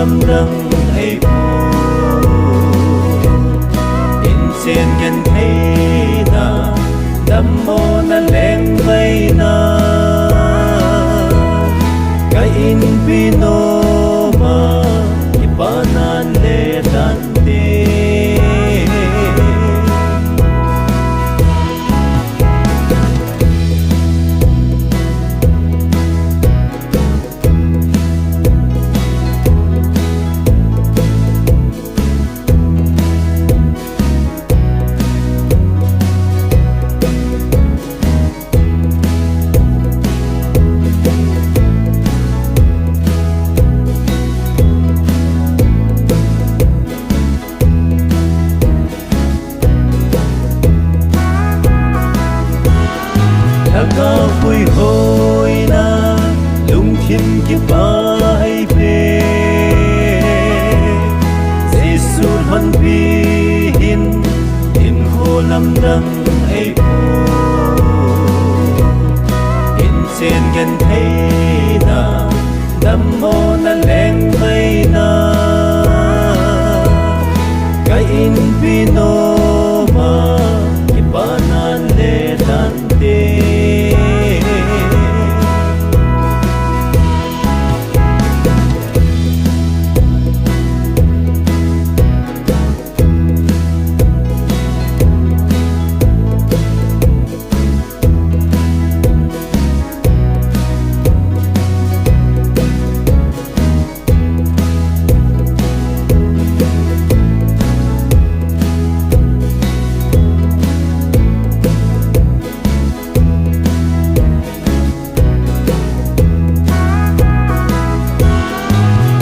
lâm đăng ấy in sen gen thấy na đam mô na leng bay na cái in pino ma ipanan le dante Lhagao Puihuina lung thiên kiếp bay về Giêsu hoan vi hin khô lâm đăng ấy in sen gen thấy na đam mô na leng bay na cái in pino ma ipanan le dante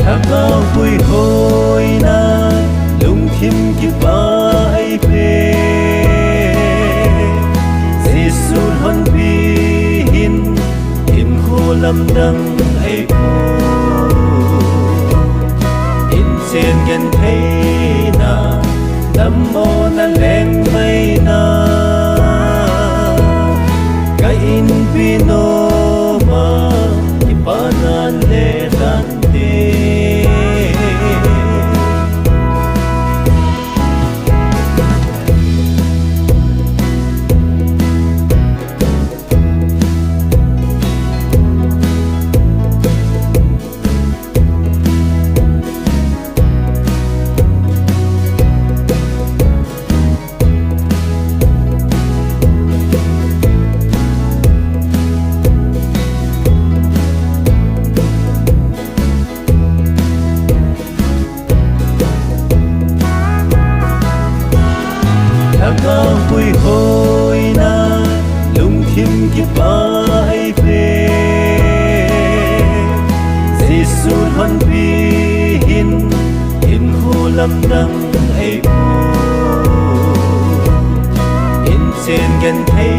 Lhagao Puihuina lung thiên kiếp bay về Giêsu hoan vi hin khô lâm đăng ấy in sen gen thấy na đam mô na leng bay na cái in pino ma ipanan le dante Lhagao Puihuina lung thiên kiếp bay về Giêsu hoan vi hin khô lâm đăng ấy in sen gen thấy